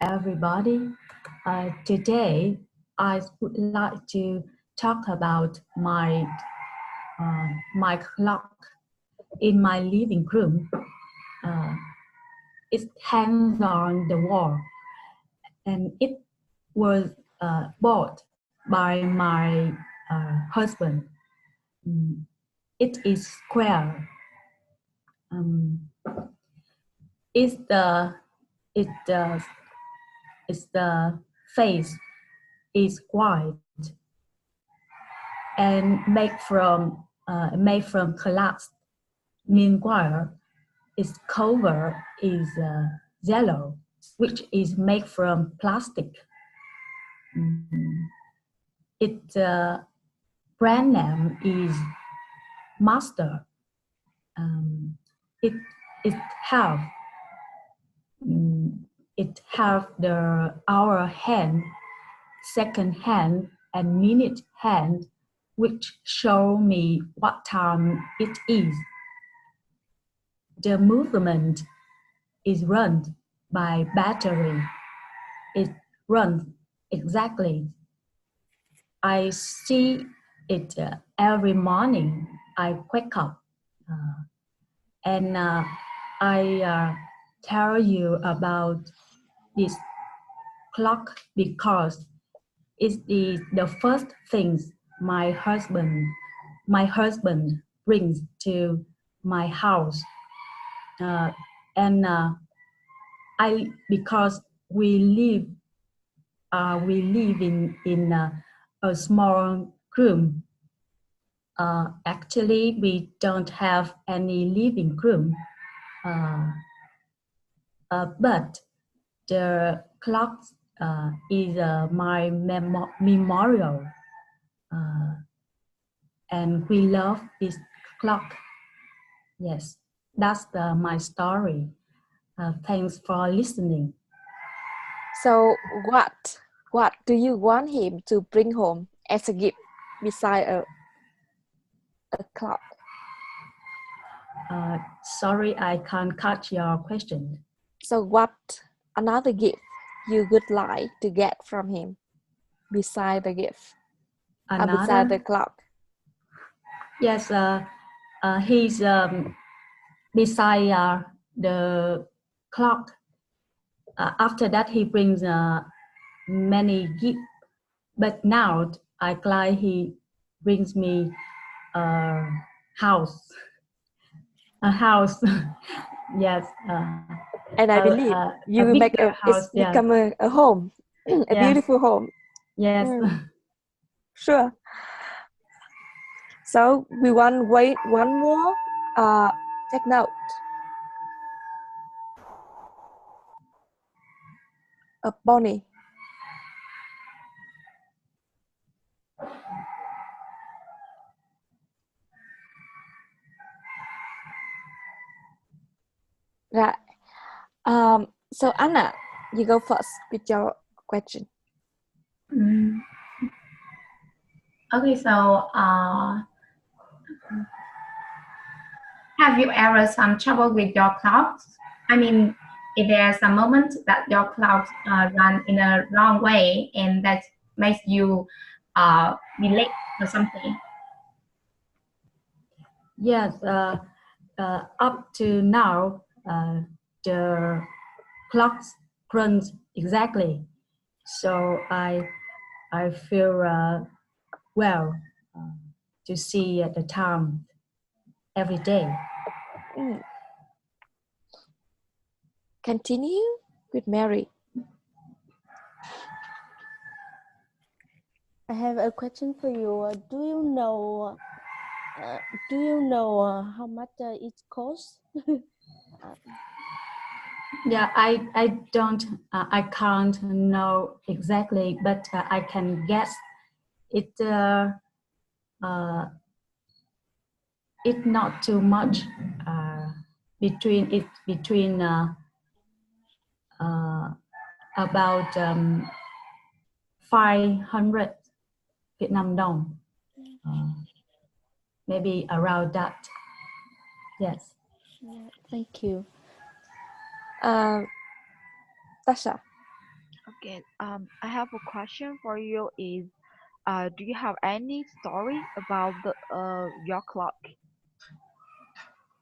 everybody. Today, I would like to talk about my clock in my living room. It hangs on the wall, and it was bought by my husband. It is square. It's the face is white and made from glass. Meanwhile, its cover is yellow, which is made from plastic. Its brand name is Master. It have the hour hand, second hand, and minute hand, which show me what time it is. The movement is run by battery. It runs exactly. I see it every morning. I wake up, and I tell you about this clock because it's the first things my husband brings to my house, because we live in a small room. Actually, we don't have any living room, but the clock is my memorial, and we love this clock. Yes, that's my story. Thanks for listening. So what do you want him to bring home as a gift beside a clock? Sorry, I can't catch your question. So what another gift you would like to get from him beside the gift? Beside the clock? Yes, he's beside the clock. After that, he brings many gifts. But now, I'm glad he brings me a house. A house, yes. And I believe you will make house, become a home, a beautiful home. Yes. Sure. So we want wait one more. Take note. A pony. Right. So Anna, you go first with your question. Okay, so have you ever some trouble with your clocks? I mean, if there's a moment that your clocks run in a wrong way and that makes you be late or something? Yes, up to now, the clocks runs exactly. So I feel well to see the time every day. Continue with Mary. I have a question for you. Do you know how much it costs? Yeah, I don't, I can't know exactly, but I can guess it. It's not too much. Between about 500 Vietnam dong. Maybe around that. Yes. Yeah, thank you. Tasha. Okay. I have a question for you. Do you have any story about your clock?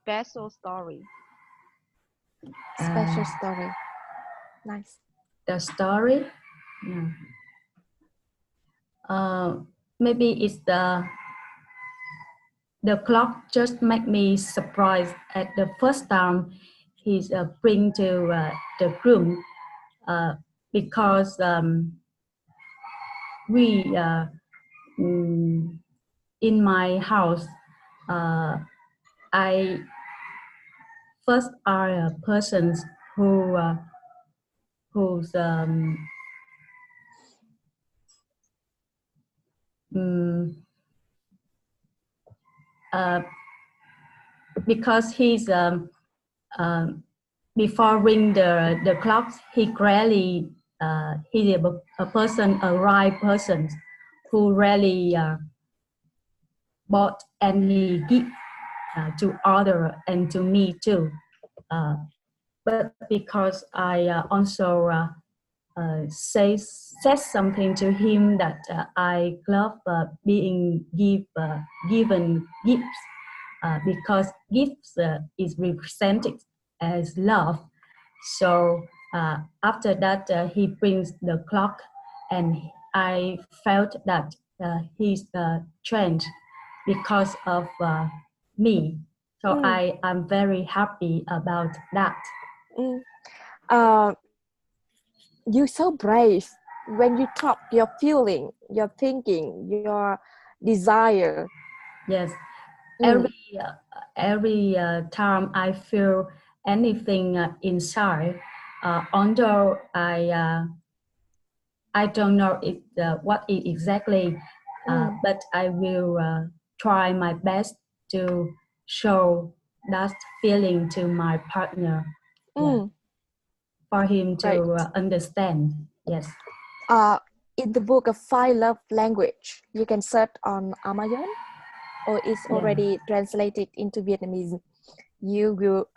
Special story. Special story. Nice. The story, yeah. Maybe it's the clock just make me surprised at the first time he's bring to the room, because we in my house, I first are persons who who's because he's before ring the clocks, he rarely he's a person, a right person who rarely bought any gift to other and to me too. But because I also said something to him that I love being given gifts, because gifts is represented as love. So after that, he brings the clock, and I felt that he's changed because of me. So I am very happy about that. You're so brave when you talk your feeling, your thinking, your desire. Yes, every time I feel anything inside, although I don't know what it exactly, but I will try my best to show that feeling to my partner, for him to understand. Yes. In the book of 5 love language, you can search on Amazon, or it's already translated into Vietnamese. You will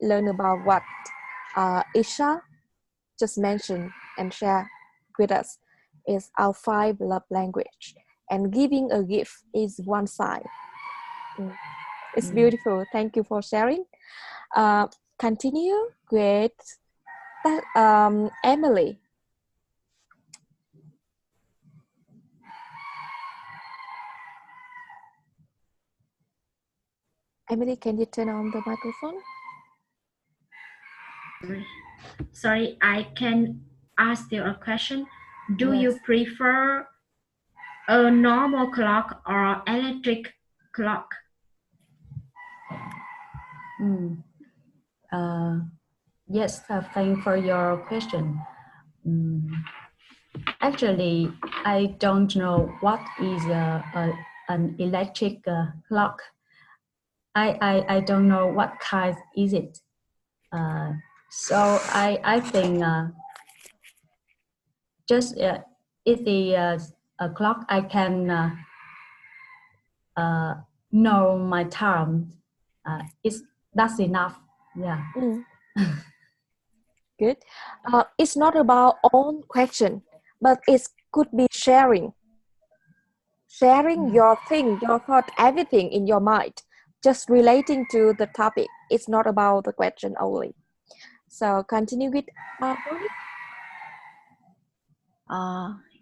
learn about what Isha just mentioned and share with us is our 5 love language, and giving a gift is one side. It's beautiful. Thank you for sharing. Continue with Emily. Emily, can you turn on the microphone? Sorry, I can ask you a question. Do you prefer a normal clock or electric clock? Yes, thanks for your question. Actually, I don't know what is an electric clock. I don't know what kind is it. So I think just if the a clock I can know my time, that's enough. Yeah. Good. It's not about own question, but it could be sharing your thing, your thought, everything in your mind, just relating to the topic. It's not about the question only. So continue with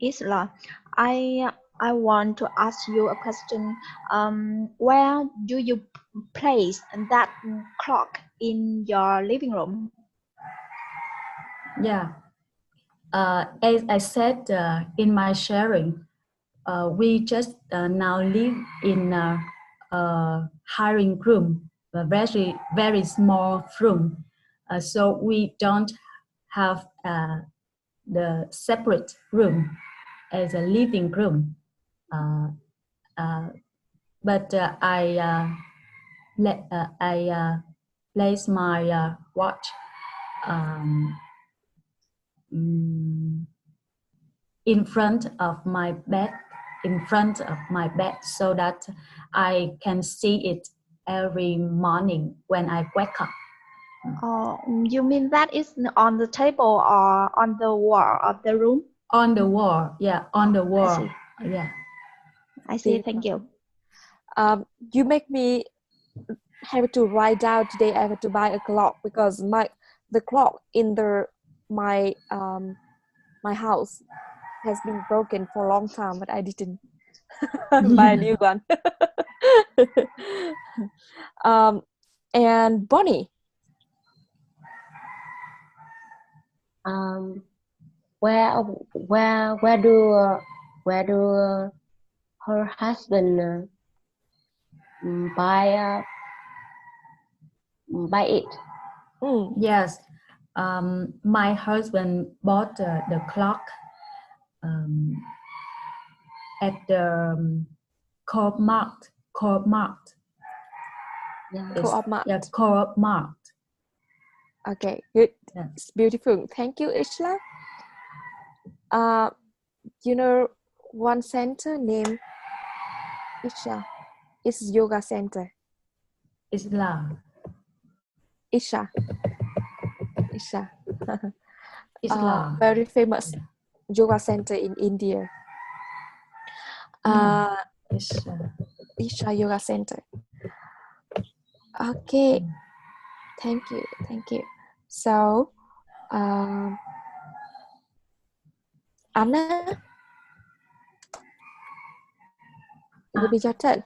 Isla, I want to ask you a question. Where do you place that clock in your living room? Yeah. As I said in my sharing, we just now live in a hiring room, a very small room. So we don't have the separate room as a living room. But I place my watch in front of my bed, so that I can see it every morning when I wake up. You mean that is on the table or on the wall of the room? On the wall, yeah, on the wall. I see. Yeah. I see. Thank you. You make me have to write down today. I have to buy a clock because the clock in my house has been broken for a long time, but I didn't buy a new one. And Bonnie. Where do her husband buy it? Yes, my husband bought the clock at the Co-op Mart. Yeah. Co-op Mart. Yeah, Co-op Mart. Okay, good. Yeah. It's beautiful. Thank you, Isla. You know, one center named Isla. It's yoga center. Isla. Isla. Isla. Very famous yoga center in India. Isla Yoga Center. Okay. Thank you. So, Anna, it will be your turn.